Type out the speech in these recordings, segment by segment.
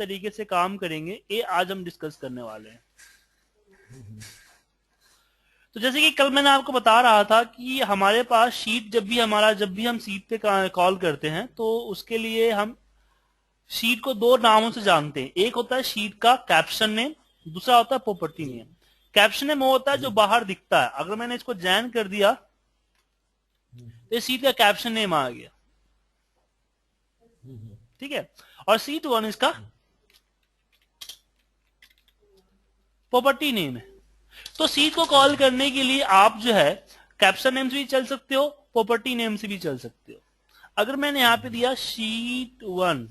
तरीके से काम करेंगे ये आज हम डिस्कस करने वाले हैं। तो जैसे कि कल मैंने आपको बता रहा था कि हमारे पास शीट जब भी हम शीट पे कॉल करते हैं तो उसके लिए हम शीट को दो नामों से जानते हैं। एक होता है शीट का कैप्शन नेम, दूसरा होता है प्रॉपर्टी नेम। कैप्शन नेम वो होता है जो बाहर दिखता है। अगर मैंने इसको जैन कर दिया तो शीट का कैप्शन नेम आ गया, ठीक है। और शीट वन इसका प्रॉपर्टी नेम है। तो शीट को कॉल करने के लिए आप जो है कैप्शन नेम से भी चल सकते हो, प्रॉपर्टी नेम से भी चल सकते हो। अगर मैंने यहां पे दिया शीट वन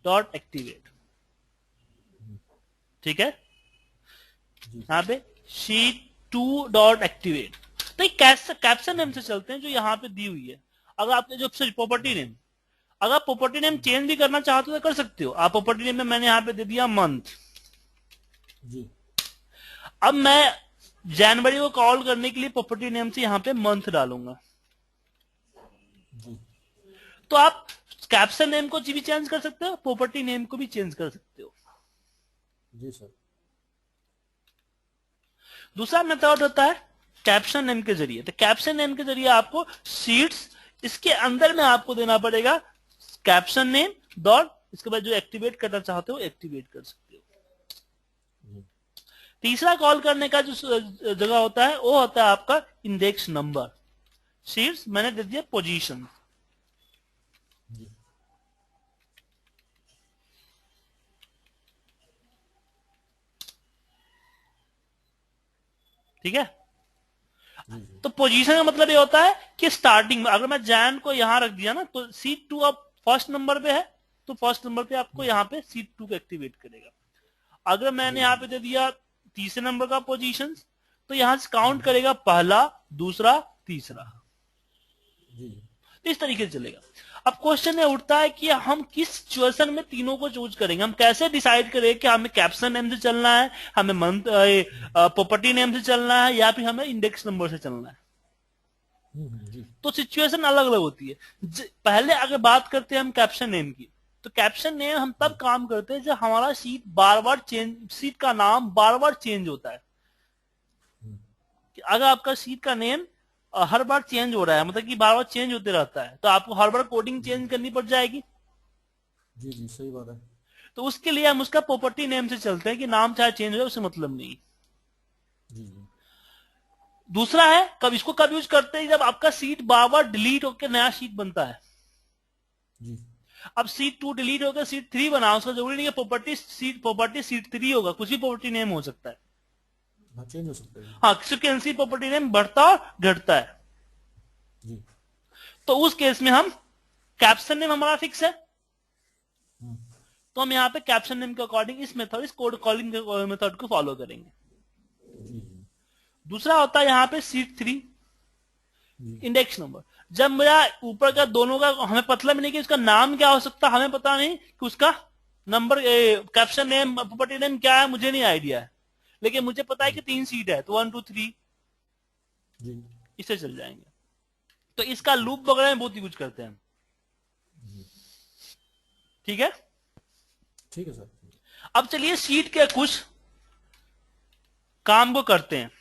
डॉट एक्टिवेट, ठीक है, यहां पे शीट टू डॉट एक्टिवेट, तो कैप्शन नेम से चलते हैं जो यहां पे दी हुई है। अगर आपने जो प्रॉपर्टी नेम, अगर प्रॉपर्टी नेम चेंज भी करना चाहते हो तो कर सकते हो आप। प्रॉपर्टी नेम में मैंने यहां पे दे दिया मंथ जी। अब मैं जनवरी को कॉल करने के लिए प्रॉपर्टी नेम से यहां पे मंथ डालूंगा जी। तो आप कैप्शन नेम को भी चेंज कर सकते हो, प्रॉपर्टी नेम को भी चेंज कर सकते हो जी सर। दूसरा मेथड होता है कैप्शन नेम के जरिए। तो कैप्शन नेम के जरिए आपको शीट्स इसके अंदर में आपको देना पड़ेगा कैप्शन नेम डॉट, इसके बाद जो एक्टिवेट करना चाहते हो एक्टिवेट कर सकते हो। तीसरा कॉल करने का जो जगह होता है वो होता है आपका इंडेक्स नंबर। शीट्स मैंने दे दिया पोजीशन, ठीक है। तो पोजीशन का मतलब ये होता है कि स्टार्टिंग में अगर मैं जैन को यहां रख दिया ना तो सीट टू अब फर्स्ट नंबर पे है तो फर्स्ट नंबर पे आपको यहां पे सीट टू को एक्टिवेट करेगा। अगर मैंने यहां पे दे दिया तीसरे नंबर का पोजीशन तो यहां से काउंट करेगा पहला, दूसरा, तीसरा, इस तरीके से चलेगा। अब क्वेश्चन ये उठता है कि हम किस सिचुएशन में तीनों को चूज करेंगे। हम कैसे डिसाइड करें कि हमें कैप्शन नेम से चलना है, हमें मंथ प्रॉपर्टी नेम से चलना है, या फिर हमें इंडेक्स नंबर से चलना है। तो सिचुएशन अलग अलग होती है। पहले अगर बात करते हैं हम कैप्शन नेम की, तो कैप्शन नेम हम तब काम करते हैं जब हमारा शीट बार बार चेंज, शीट का नाम बार बार चेंज होता है। अगर आपका शीट का नेम हर बार चेंज हो रहा है, मतलब कि बार बार चेंज होते रहता है, तो आपको हर बार कोडिंग चेंज करनी पड़ जाएगी। जी जी सही बात है। तो उसके लिए हम उसका प्रॉपर्टी नेम से चलते हैं कि नाम चाहे चेंज हो जाए उससे मतलब नहीं। जी जी। दूसरा है कब इसको कब यूज करते हैं, जब आपका सीट बार बार डिलीट होकर नया सीट बनता है। जी। अब सीट टू डिलीट होकर सीट थ्री बना, उसका जरूरी नहीं है प्रॉपर्टी सीट थ्री होगा, कुछ भी प्रॉपर्टी नेम हो सकता है, चेंज हो सकता है। हाँ, क्योंकि प्रॉपर्टी नेम बढ़ता और घटता है जी। तो उस केस में हम कैप्शन नेम हमारा फिक्स है, तो हम यहाँ पे कैप्शन नेम के अकॉर्डिंग इस कोड कॉलिंग मेथड को फॉलो करेंगे जी। दूसरा होता है यहाँ पे सीट थ्री इंडेक्स नंबर। जब मेरा ऊपर का दोनों का हमें मतलब नहीं कि उसका नाम क्या हो सकता, हमें पता नहीं कि उसका number caption name property name क्या है, मुझे नहीं आइडिया है, लेकिन मुझे पता है कि 3 सीट है तो 1 2 3 इससे चल जाएंगे। तो इसका लूप वगैरह में बहुत ही कुछ करते हैं। ठीक है, ठीक है सर। अब चलिए सीट के कुछ काम को करते हैं।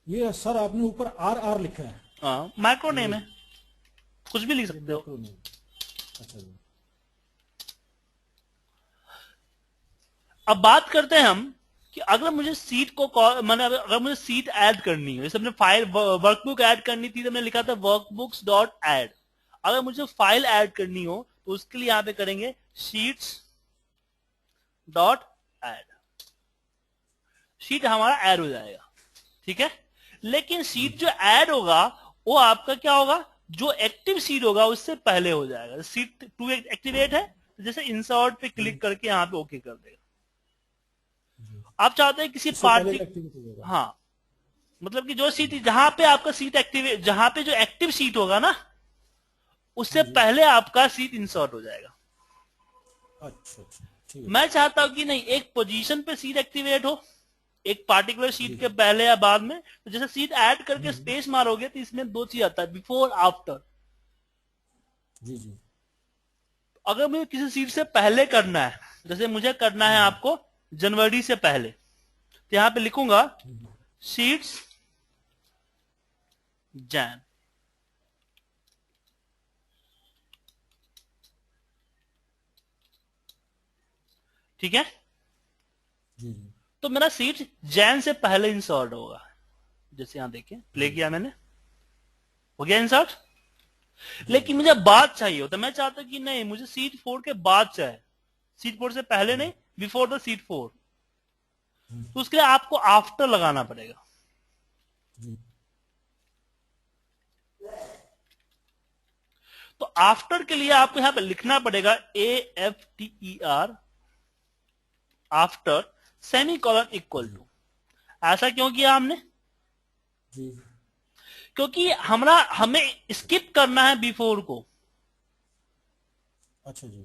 ये सर आपने ऊपर आर आर लिखा है। हाँ, माइक्रो नेम है, कुछ भी लिख सकते हो। अच्छा जी। अब बात करते हैं हम कि अगर मुझे सीट को मैंने अगर मुझे सीट ऐड करनी है, जैसे हमने फाइल वर्कबुक ऐड करनी थी तो हमने लिखा था वर्कबुक्स डॉट ऐड। अगर मुझे फाइल ऐड करनी हो तो उसके लिए यहां पे करेंगे शीट्स डॉट ऐड, शीट हमारा ऐड हो जाएगा। ठीक है, लेकिन शीट जो ऐड होगा वो आपका क्या होगा, जो एक्टिव शीट होगा उससे पहले हो जाएगा। शीट टू एक्टिवेट है तो जैसे इंसर्ट पे क्लिक करके यहां पे ओके कर देगा। आप चाहते हैं किसी पार्टी, हाँ, मतलब कि जो सीट जहां पे आपका सीट एक्टिवेट, जहां पे जो एक्टिव सीट होगा ना उससे पहले आपका सीट इंसर्ट हो जाएगा। अच्छा अच्छा, मैं चाहता हूं कि नहीं, एक पोजीशन पे सीट एक्टिवेट हो, एक पार्टिकुलर सीट के पहले या बाद में। तो जैसे सीट ऐड करके स्पेस मारोगे तो इसमें दो चीज आता है, बिफोर आफ्टर। जी जी। अगर मुझे किसी सीट से पहले करना है, जैसे मुझे करना है आपको जनवरी से पहले, तो यहां पे लिखूंगा सीट्स जैन। ठीक है, जी जी तो मेरा सीट जैन से पहले इंसर्ट होगा। जैसे यहां देखिए प्ले किया मैंने, हो गया इंसर्ट। लेकिन मुझे बाद चाहिए होता, मैं चाहता कि नहीं मुझे सीट 4 के बाद चाहे, सीट 4 से पहले नहीं, बिफोर द सीट 4। तो उसके लिए आपको आफ्टर लगाना पड़ेगा। जी तो आफ्टर के लिए आपको यहां पे लिखना पड़ेगा AFTER, after semicolon equal to. ऐसा क्यों किया हमने? जी क्योंकि हमें स्किप करना है बिफोर को। अच्छा जी,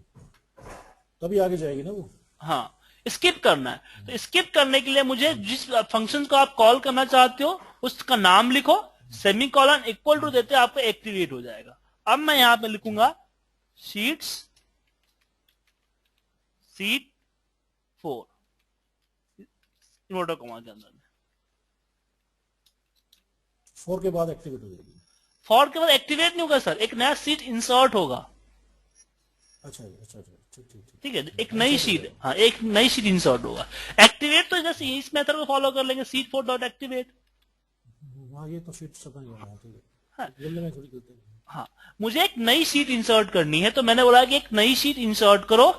तभी आगे जाएगी ना वो। हाँ, स्किप करना है। तो स्किप करने के लिए मुझे जिस फंक्शन को आप कॉल करना चाहते हो उसका नाम लिखो, सेमी कॉलन इक्वल टू देते आपको एक्टिवेट हो जाएगा। अब मैं यहां पे लिखूंगा शीट्स सीट 4 इन्वर्टर कॉमा के अंदर में। 4 के बाद एक्टिवेट हो जाएगी। फॉर के बाद एक्टिवेट नहीं होगा सर, एक नया सीट इंसर्ट होगा। अच्छा जी, अच्छा अच्छा, ठीक ठीक ठीक। ठीक है, एक नई शीट, हाँ एक नई शीट इंसर्ट होगा। एक्टिवेट तो जैसे इस मेथड को फॉलो कर लेंगे, सीट 4 डॉट एक्टिवेट। हाँ ये तो शीट समझ गया मैं, ठीक है। हाँ, जल्दी में थोड़ी करते हैं। हाँ, मुझे एक नई शीट इंसर्ट करनी है, तो मैंने बोला कि एक नई शीट इंसर्ट करो।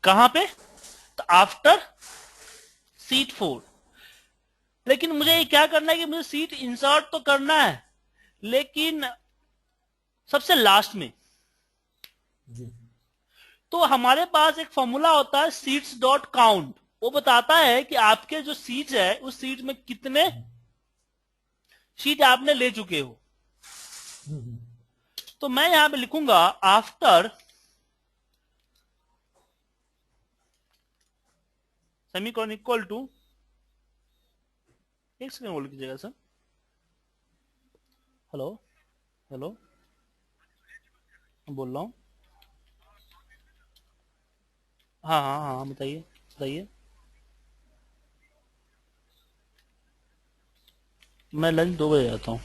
कहां पे? तो आफ्टर सीट 4। लेकिन मुझे ये क्या करना है कि मुझे सीट इंसर्ट तो करना है, लेकिन सबसे लास्ट में। जी तो हमारे पास एक फॉर्मूला होता है सीट्स डॉट काउंट, वो बताता है कि आपके जो सीट है उस सीट में कितने सीट आपने ले चुके हो। तो मैं यहां पे लिखूंगा आफ्टर सेमीकोलन इक्वल टू, एक सेकंड बोल कीजिएगा सर। हेलो हेलो, बोल रहा हूं। हाँ हाँ हाँ, बताइए बताइए। मैं लंच 2 बजे आता हूँ।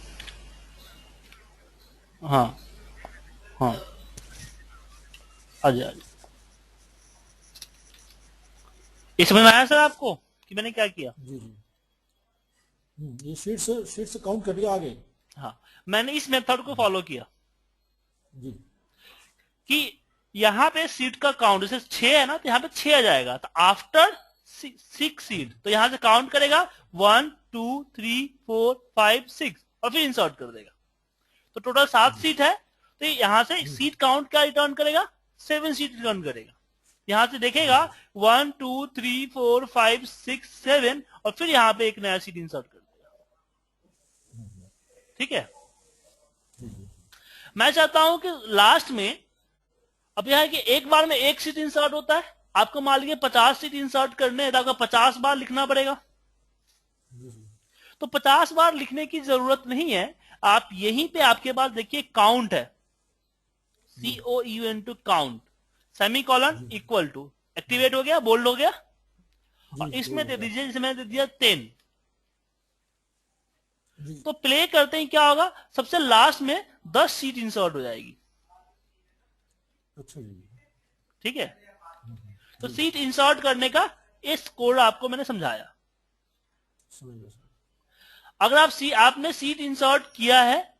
हाँ हाँ, आ जाए। ये समझ में आया सर आपको कि मैंने क्या किया? जी जी। ये शीट से काउंट कर लिया आगे। हाँ, मैंने इस मेथड को फॉलो किया जी कि यहां पे सीट का काउंट जैसे 6 है ना, तो यहां पे 6 आ जाएगा। तो आफ्टर 6 सीट, तो यहां से काउंट करेगा 1 2 3 4 5 6 और फिर इंसर्ट कर देगा। तो टोटल 7 सीट है, तो यहां से सीट काउंट क्या रिटर्न करेगा? 7 सीट रिटर्न करेगा। यहां से देखेगा 1 2 3 4 5 6 7 और फिर यहां पे एक नया सीट इंसर्ट कर देगा। ठीक है, मैं चाहता हूं कि लास्ट में, अब यह है कि एक बार में एक सीट इंसर्ट होता है, आपको मान लीजिए 50 सीट इंसर्ट करने हैं तो आपको 50 बार लिखना पड़ेगा। तो 50 बार लिखने की जरूरत नहीं है, आप यहीं पे आपके पास देखिए काउंट है, COUNT count, semicolon equal to, activate हो गया, बोल्ड हो गया। और जी इसमें बोल दे रहा दीजिए, जिसमें दे दिया 10। जी। तो प्ले करते ही क्या होगा, सबसे लास्ट में 10 सीट इंसर्ट हो जाएगी। अच्छा जी, ठीक है, तो सीट इंसर्ट करने का इस कोड आपको मैंने समझाया। समझ गया सर। अगर आपने सीट इंसर्ट किया है,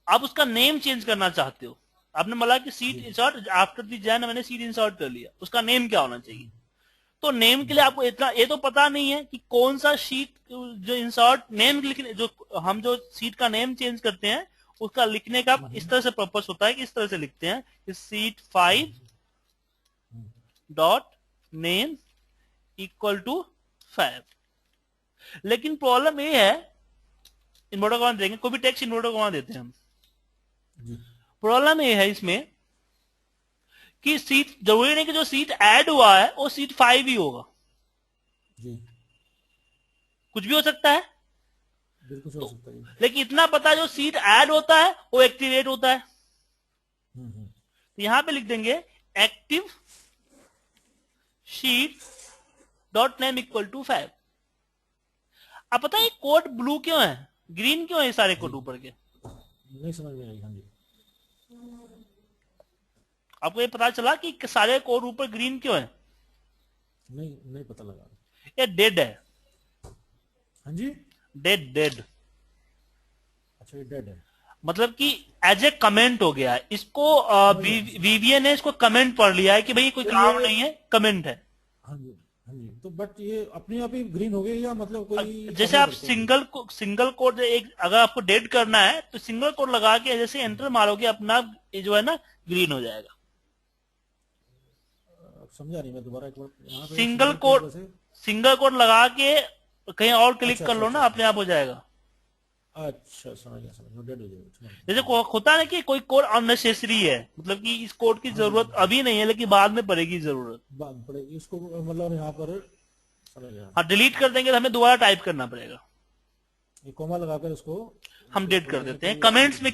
आप उसका नेम चेंज करना चाहते हो, आपने बोला कि seat insert after the Jain, मैंने सीट इंसर्ट कर लिया, उसका नेम क्या होना चाहिए? तो नेम के लिए आपको इतना ये तो पता नहीं है कि कौन सा सीट जो इंसर्ट नेम लिखने, जो हम जो सीट का नेम चेंज करते हैं उसका लिखने का इस तरह से पर्पस होता है कि इस तरह से लिखते हैं कि sheet 5 dot name equal to 5। लेकिन प्रॉब्लम ये है, इन्वर्टर कॉमा देंगे, कोई भी टेक्स्ट इन्वर्टर कॉमा देते हैं हम। जी प्रॉब्लम ये है इसमें कि सीट, जरूरी नहीं कि जो सीट ऐड हुआ है वो सीट 5 ही होगा, जी, कुछ भी हो सकता है। बिल्कुल हो सकता है। लेकिन इतना पता है, जो सीट ऐड होता है वो एक्टिवेट होता है। तो यहां पे लिख देंगे active sheet dot name equal to 5। अब पता है कोड ब्लू क्यों है, ग्रीन क्यों है ये सारे कोड ऊपर के? नहीं समझ में आई। हाँ जी, आपको ये पता चला कि सारे कोड ऊपर ग्रीन क्यों है? नहीं नहीं पता लगा। ये डेड है। हाँ जी, डेड डेड अच्छा ये डेड है। मतलब कि एज ए कमेंट हो गया है इसको। वीवीए ने इसको कमेंट पढ़ लिया है कि भाई कोई तो काम ये नहीं है, कमेंट है। हाँ जी, हाँ जी, तो बट ये अपने आप ही ग्रीन हो गए या मतलब कोई जैसे करना आप पड़ता है? सिंगल कोड, एक अगर आपको डेड करना है तो सिंगल कोड लगा के जैसे एंटर मारोगे अपना ये जो है ना ग्रीन हो जाएगा। समझा नहीं मैं, दोबारा एक बार यहाँ पे सिंगल कोड कोड, वैसे। सिंगल कोड लगा के कहीं और क्लिक अच्छा कर अच्छा लो ना, अच्छा अपने आप हो जाएगा। अच्छा, समझ गया समझ गया, डेड हो जाएगा, समझ जैसे गया। होता है ना कि कोई कोड अननेसेसरी है, मतलब कि इस कोड की हाँ जी, जरूरत अभी नहीं है लेकिन बाद में पड़ेगी जरूरत। बात पड़ेगी इसको, मतलब यहाँ पर समझ गया। हाँ, डिलीट कर देंगे तो हमें दोबारा टाइप करना पड़ेगा। ये कोमा लगाकर इसको हम डिलीट कर जैसे देते हैं कोई कमेंट्स में।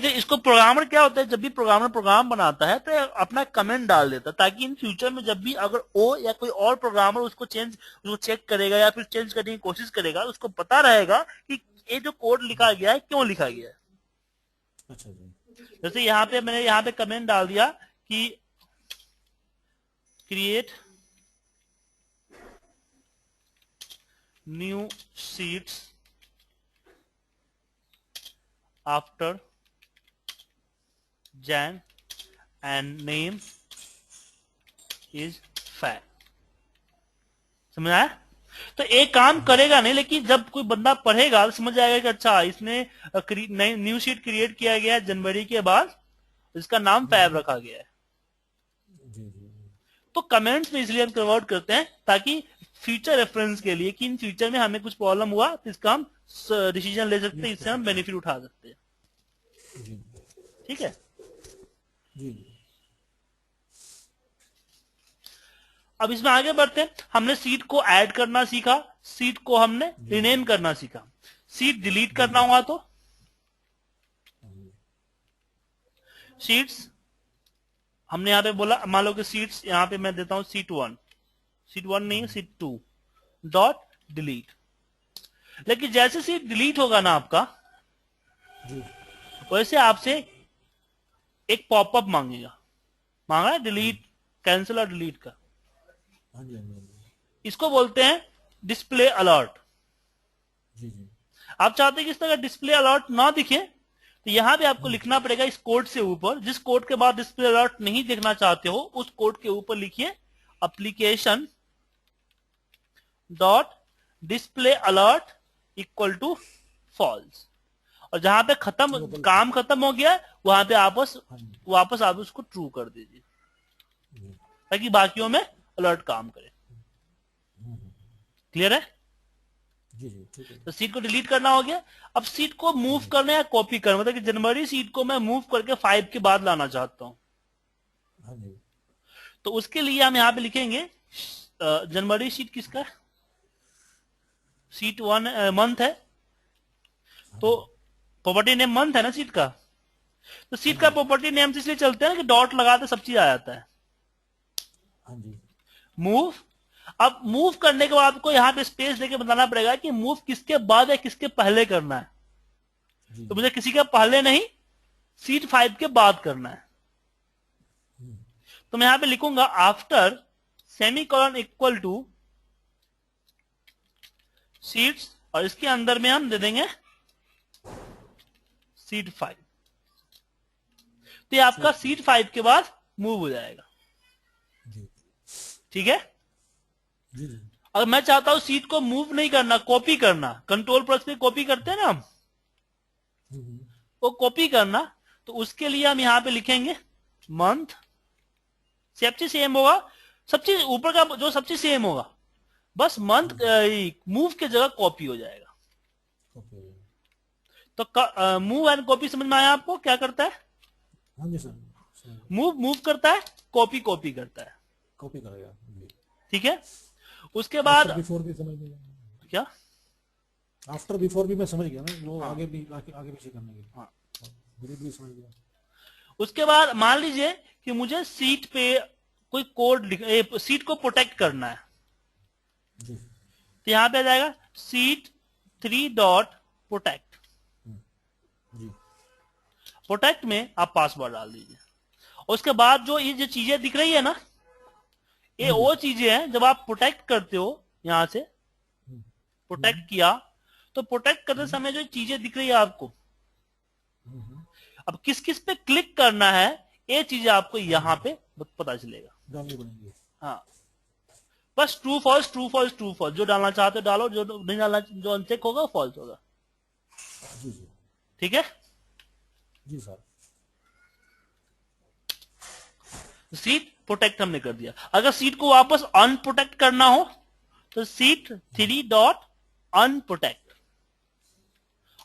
इसको प्रोग्रामर क्या होता है, जब भी प्रोग्रामर प्रोग्राम बनाता है तो अपना कमेंट डाल देता है ताकि इन फ्यूचर में जब भी अगर ओ या कोई और प्रोग्रामर उसको चेक करेगा या फिर चेंज करने की कोशिश करेगा, उसको पता रहेगा कि ये जो कोड लिखा गया है क्यों लिखा गया है। अच्छा जी, जैसे यहाँ पे मैंने यहाँ पे कमेंट डाल दिया कि create new seats after Jan and name is Fat। समझ आया? तो एक काम करेगा नहीं, लेकिन जब कोई बंदा पढ़ेगा तो समझ जाएगा कि अच्छा इसने न्यू शीट क्रिएट किया गया है जनवरी के बाद, इसका नाम फैब रखा गया है। जी जी। तो कमेंट्स में इसलिए हम कन्वर्ट करते हैं ताकि फ्यूचर रेफरेंस के लिए कि इन फ्यूचर में हमें कुछ प्रॉब्लम हुआ तो इसका हम डिसीजन ले सकते हैं, इससे हम बेनिफिट उठा सकते हैं। जी ठीक है, जी। अब इसमें आगे बढ़ते हैं। हमने सीट को ऐड करना सीखा, सीट को हमने रिनेम करना सीखा। सीट डिलीट करना हुआ तो सीट्स हमने यहां पे बोला, मान लो कि सीट्स यहां पे मैं देता हूं सीट 1, सीट 1 नहीं सीट 2 डॉट डिलीट। लेकिन जैसे सीट डिलीट होगा ना आपका, जी वैसे आपसे एक पॉपअप मांगेगा, मांगा है डिलीट, कैंसिल और डिलीट का। हाँ जी, हाँ जी, हाँ जी, इसको बोलते हैं डिस्प्ले अलर्ट। जी जी। आप चाहते हैं कि इस तरह डिस्प्ले अलर्ट ना दिखे तो यहां पे आपको लिखना पड़ेगा इस कोड से ऊपर, जिस कोड के बाद डिस्प्ले अलर्ट नहीं देखना चाहते हो उस कोड के ऊपर लिखिए application dot display alert equal to false. और जहां पे काम खत्म हो गया वहां पे वापस आप उसको ट्रू कर दीजिए ताकि बाकियों में अलर्ट काम करे। क्लियर है? जी जी, ठीक है। तो सीट को डिलीट करना हो गया। अब सीट को मूव करना या कॉपी करना, मतलब कि जनवरी सीट को मैं मूव करके 5 के बाद लाना चाहता हूं, हाँ जी, तो उसके लिए हम यहां पे लिखेंगे जनवरी सीट किसका है, सीट 1 मंथ है, तो प्रॉपर्टी नेम मंथ है ना सीट का, तो सीट का प्रॉपर्टी नेम से इसलिए चलते हैं ना कि डॉट लगाते सब चीज आ जाता है। हाँ जी, मूव, अब मूव करने के बाद आपको यहां पे स्पेस देके बताना पड़ेगा कि मूव किसके बाद या किसके पहले करना है। जी तो मुझे किसी के पहले नहीं, सीट 5 के बाद करना है। तो मैं यहां पे लिखूंगा after semicolon equal two seats, और इसके अंदर में हम दे देंगे सीट 5। तो ये आपका सीट 5 के बाद मूव हो जाएगा। जी ठीक है? जी जी। अगर मैं चाहता हूं सीट को मूव नहीं करना, कॉपी करना, कंट्रोल प्लस पे कॉपी करते हैं ना हम, वो कॉपी करना, तो उसके लिए हम यहां पे लिखेंगे मंथ, सब चीज सेम होगा, सब चीज ऊपर का जो सब चीज सेम होगा, बस मंथ मूव की जगह कॉपी हो जाएगा। तो मूव एंड कॉपी समझ में आया आपको क्या करता है? हाँ जी सर, मूव करता है, कॉपी कॉपी करता है। कॉपी करेगा जी। ठीक है? उसके बाद बिफोर भी समझ गया क्या, आफ्टर बिफोर भी मैं समझ गया ना, वो हाँ। आगे भी पीछे करने के। हाँ। डिलीट भी समझ गया। उसके बाद मान लीजिए कि मुझे सीट पे कोई कोड सीट को प्रोटेक्ट करना है, जी तो यहां पे आ जाएगा सीट 3 डॉट प्रोटेक्ट। जी प्रोटेक्ट में आप पासवर्ड डाल दीजिए। उसके बाद जो ये जो चीजें दिख रही है ना, ये हाँ जी वो चीजें हैं जब आप प्रोटेक्ट करते हो, यहां से प्रोटेक्ट किया, तो प्रोटेक्ट करते समय जो चीजें दिख रही है आपको, अब किस किस पे क्लिक करना है, ये चीजें आपको यहां पे पता चलेगा। डालनी पड़ेंगी। हाँ, बस true false true false true false, जो डालना चाहते हो डालो, जो नहीं डालना, जो अनचेक होगा फॉल्स होगा। जी जी ठीक है, जी सर। सीट प्रोटेक्ट हमने कर दिया। अगर सीट को वापस अनप्रोटेक्ट करना हो तो सीट 3 डॉट अनप्रोटेक्ट,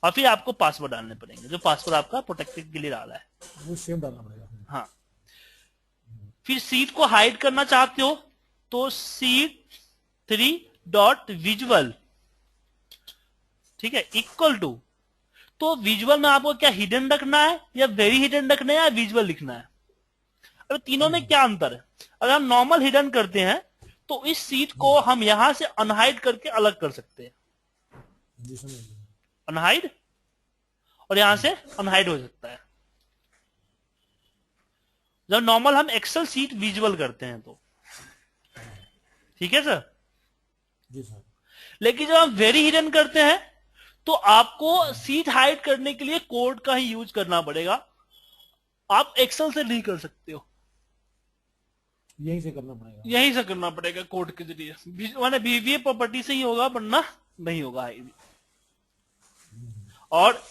और फिर आपको पासवर्ड डालने पड़ेंगे, जो पासवर्ड आपका प्रोटेक्टेड के लिए डाला है। वो सेम डालना पड़ेगा। हाँ, फिर सीट को हाइड करना चाहते हो तो सीट 3 डॉट विजुअल, ठीक है, इक्वल टू, तो विजुअल में आपको क्या हिडन रखना है या वेरी हिडन रखना है या विजुअल लिखना है। अब तीनों में क्या अंतर है। अगर हम नॉर्मल हिडन करते हैं तो इस सीट को हम यहां से अनहाइड करके अलग कर सकते हैं, जी समझ गया। अनहाइड, और यहां से अनहाइड हो सकता है। जब नॉर्मल हम एक्सेल सीट विजुअल करते हैं तो, ठीक है सर। जी सर। लेकिन जब हम वेरी हिडन करते हैं तो आपको सीट हाइड करने के लिए कोड का ही यूज करना पड़ेगा, आप एक्सेल से नहीं कर सकते हो, यहीं से करना पड़ेगा। यहीं से करना पड़ेगा कोड के जरिए, माने बीवीए प्रॉपर्टी से ही होगा, वरना नहीं होगा। और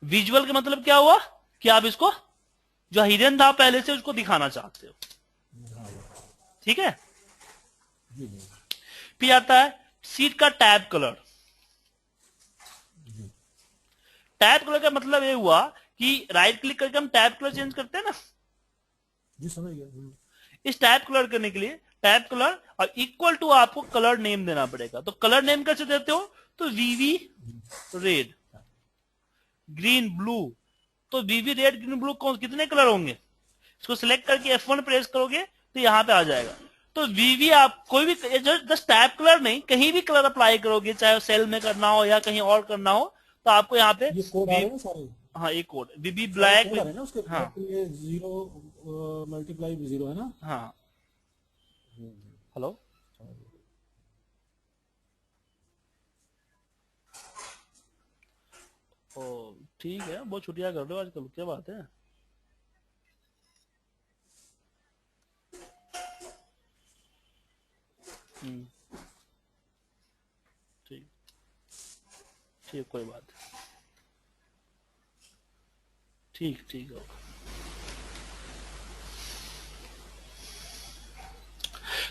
विजुअल का मतलब क्या हुआ कि आप इसको जो हिडन था पहले से उसको दिखाना चाहते हो, ठीक है। जी जी फिर आता है सीट का टैब कलर। जी टैब कलर का मतलब ये हुआ कि राइट क्लिक करके हम टैब कलर चेंज करते हैं ना, जी समझ गया। इस टैब कलर करने के लिए टैब कलर और इक्वल टू आपको कलर नेम देना पड़ेगा। तो कलर नेम कैसे देते हो, तो वीवी रेड ग्रीन ब्लू, तो वीवी रेड ग्रीन ब्लू कौन कितने कलर होंगे, इसको सिलेक्ट करके F1 प्रेस करोगे तो यहां पे आ जाएगा। तो वीवी आप कोई भी जस्ट टैब कलर नहीं, कहीं भी कलर अप्लाई करोगे, चाहे सेल में करना हो या कहीं और करना हो, तो आपको यहाँ पे ये कोड आ रहे हैं सारे, हाँ एक कोड वीवी सारे ब्लैक कोड आ रहे हैं ना उसके। हाँ ये 0 मल्टीप्लाई 0 है ना। हाँ। हेलो, ओ ठीक है, बहुत छुट्टियां कर रहे हो आजकल, क्या बात है। ठीक, ठीक कोई बात नहीं। ठीक ठीक है।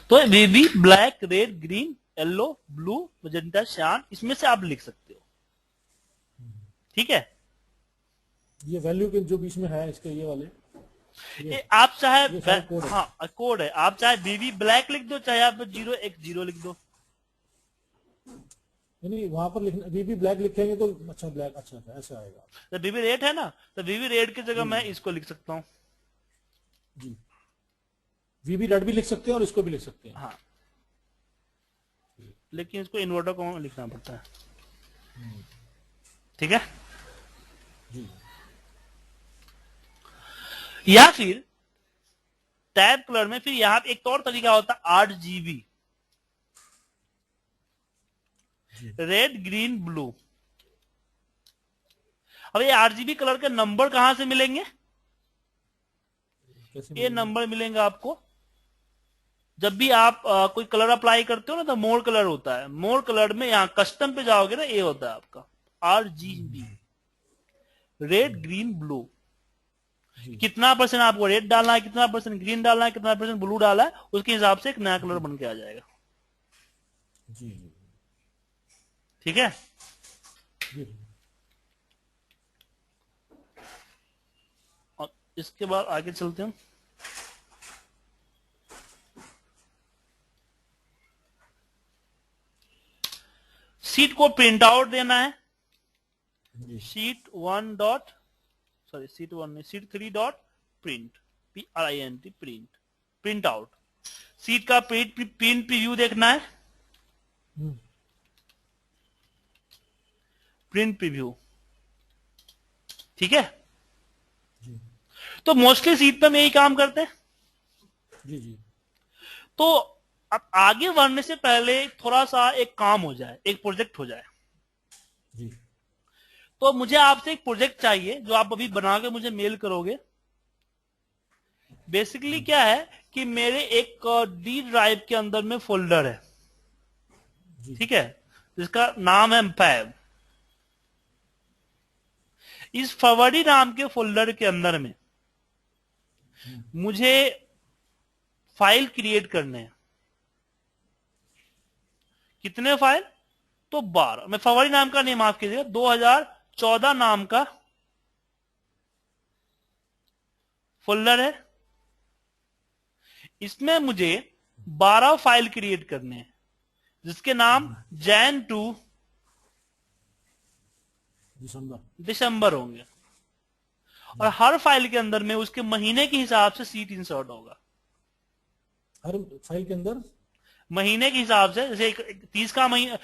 तो baby black red green yellow blue magenta शान, इसमें से आप लिख सकते हो, ठीक है। ये वैल्यू के जो बीच में है इसके ये वाले, ये आप चाहे ये सारे कोड है। हाँ कोड है, आप चाहे बेबी ब्लैक लिख दो, चाहे आप 0x0 लिख दो। नहीं वहां पर लिखना बीबी ब्लैक लिखेंगे तो अच्छा ब्लैक अच्छा है, ऐसे आएगा। तो बेबी रेड है ना, तो बेबी रेड की जगह मैं इसको लिख सकता हूँ। जी वीबी रेड भी लिख सकते हैं और इसको भी लिख सकते हैं। हाँ, लेकिन इसको इन्वर्टर को लिखना पड़ता है, ठीक है। जी या फिर टैब कलर में फिर यहां पे एक और तरीका होता है, 8 GB रेड ग्रीन ब्लू। अब ये 8 GB कलर के नंबर कहां से मिलेंगे, ये नंबर मिलेंगे आपको जब भी आप कोई कलर अप्लाई करते हो ना, तो मोर कलर होता है, मोर कलर में यहां कस्टम पे जाओगे ना, ये होता है आपका RGB रेड ग्रीन ब्लू। कितना परसेंट आपको रेड डालना है, कितना परसेंट ग्रीन डालना है, कितना परसेंट ब्लू डालना है, उसके हिसाब से एक नया कलर बन के आ जाएगा। जी जी ठीक है। जी और इसके बाद आगे चलते हैं। सीट को प्रिंट आउट देना है, शीट 1 डॉट सॉरी सीट 1 नहीं, seat 3 dot print, PRINT, print out. Seat का प्रिंट प्रीव्यू देखना है, हम्म, प्रिंट प्रीव्यू, ठीक है। जी तो मोस्टली सीट पे हम यही काम करते हैं। जी जी तो अब आगे बढ़ने से पहले थोड़ा सा एक काम हो जाए, एक प्रोजेक्ट हो जाए। जी तो मुझे आपसे एक प्रोजेक्ट चाहिए जो आप अभी बना के मुझे मेल करोगे। बेसिकली क्या है कि मेरे एक डी ड्राइव के अंदर में फोल्डर है, जी ठीक है, जिसका नाम है फैब। इस फरवरी नाम के फोल्डर के अंदर में मुझे फाइल क्रिएट करने हैं। कितने फाइल? तो 12। मैं फरवरी नाम का नहीं, माफ कीजिएगा, 2014 नाम का फोल्डर है। इसमें मुझे 12 फाइल क्रिएट करने हैं, जिसके नाम जैन टू दिसंबर होंगे। और हर फाइल के अंदर में उसके महीने के हिसाब से सीट इंसर्ट होगा। हर फाइल के अंदर महीने के हिसाब से, जैसे 30 का महीना,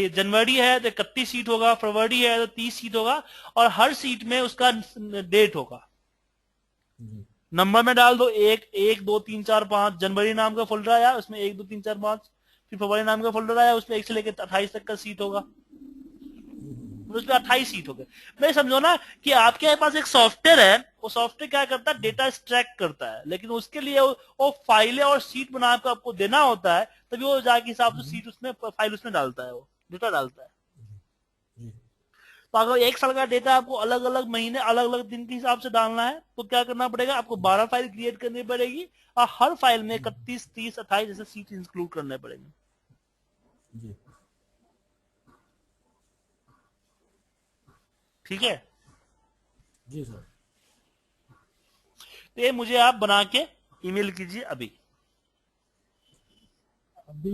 जनवरी है तो 31 सीट होगा, फरवरी है तो 30 सीट होगा, और हर सीट में उसका डेट होगा। जी नंबर में डाल दो, 1 1 2 3 4 5। जनवरी नाम का फोल्डर आया, उसमें 1 2 3 4 5। फिर फरवरी नाम का फोल्डर आया, उसमें 1 से लेकर 28 तक का सीट होगा, उसमें 28 सीट हो गए। मैं समझो ना कि आपके पास एक सॉफ्टवेयर है, वो सॉफ्टवेयर क्या करता है, डेटा एक्सट्रैक्ट करता है, लेकिन उसके लिए वो फाइलें और सीट बनाकर आपको देना होता है, तभी वो जाके हिसाब से सीट उसमें, फाइल उसमें डालता है, वो डेटा डालता है। जी तो अगर 1 साल का डेटा आपको अलग अलग महीने, अलग अलग दिन के हिसाब से डालना है, तो क्या करना पड़ेगा, आपको 12 फाइल क्रिएट करनी पड़ेगी, और हर फाइल में 31 30 28 जैसे सीट इंक्लूड करने पड़ेंगे। जी ठीक है, जी सर। तो ये मुझे आप बना के ईमेल कीजिए अभी। अभी